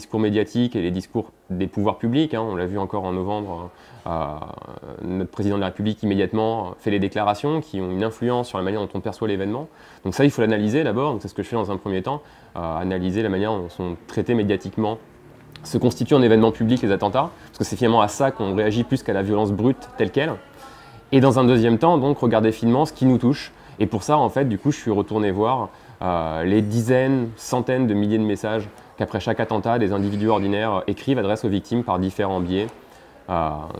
discours médiatiques et les discours des pouvoirs publics. On l'a vu encore en novembre, notre président de la République immédiatement fait les déclarations qui ont une influence sur la manière dont on perçoit l'événement. Donc ça, il faut l'analyser d'abord, c'est ce que je fais dans un premier temps, analyser la manière dont sont traités médiatiquement, se constituent en événement public les attentats, parce que c'est finalement à ça qu'on réagit plus qu'à la violence brute telle qu'elle. Et dans un deuxième temps, donc, regarder finement ce qui nous touche. Et pour ça, en fait, du coup, je suis retourné voir les dizaines, centaines de milliers de messages qu'après chaque attentat, des individus ordinaires écrivent, adressent aux victimes par différents biais.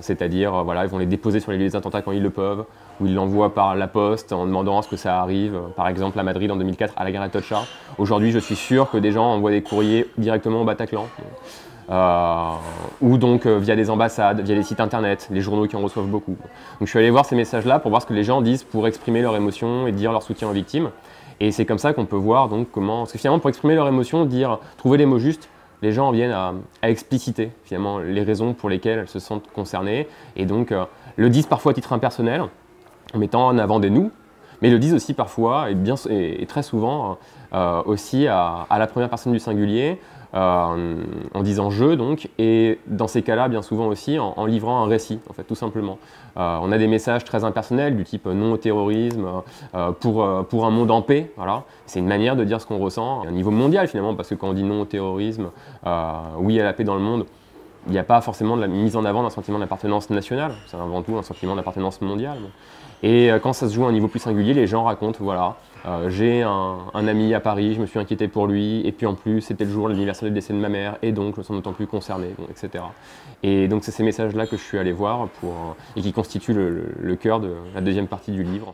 C'est-à-dire, voilà, ils vont les déposer sur les lieux des attentats quand ils le peuvent, ou ils l'envoient par la poste en demandant à ce que ça arrive. Par exemple, à Madrid en 2004, à la gare Atocha. Aujourd'hui, je suis sûr que des gens envoient des courriers directement au Bataclan. Ou donc via des ambassades, via des sites internet, les journaux qui en reçoivent beaucoup. Donc je suis allé voir ces messages-là pour voir ce que les gens disent pour exprimer leurs émotions et dire leur soutien aux victimes. Et c'est comme ça qu'on peut voir donc comment, parce que finalement pour exprimer leurs émotions, trouver les mots justes, les gens viennent à expliciter finalement les raisons pour lesquelles elles se sentent concernées et donc le disent parfois à titre impersonnel, en mettant en avant des nous, mais le disent aussi parfois et très souvent aussi à la première personne du singulier, en disant « je » donc, et dans ces cas-là, bien souvent aussi, en livrant un récit, en fait, tout simplement. On a des messages très impersonnels du type « non au terrorisme »,« pour un monde en paix », voilà. C'est une manière de dire ce qu'on ressent, à un niveau mondial finalement, parce que quand on dit « non au terrorisme »,« oui à la paix dans le monde », il n'y a pas forcément de la mise en avant d'un sentiment d'appartenance nationale, c'est avant tout un sentiment d'appartenance mondiale. Et quand ça se joue à un niveau plus singulier, les gens racontent, voilà, j'ai un ami à Paris, je me suis inquiété pour lui, et puis en plus c'était le jour de l'anniversaire du décès de ma mère, et donc je me sens d'autant plus concerné, bon, etc. Et donc c'est ces messages-là que je suis allé voir et qui constituent le cœur de la deuxième partie du livre.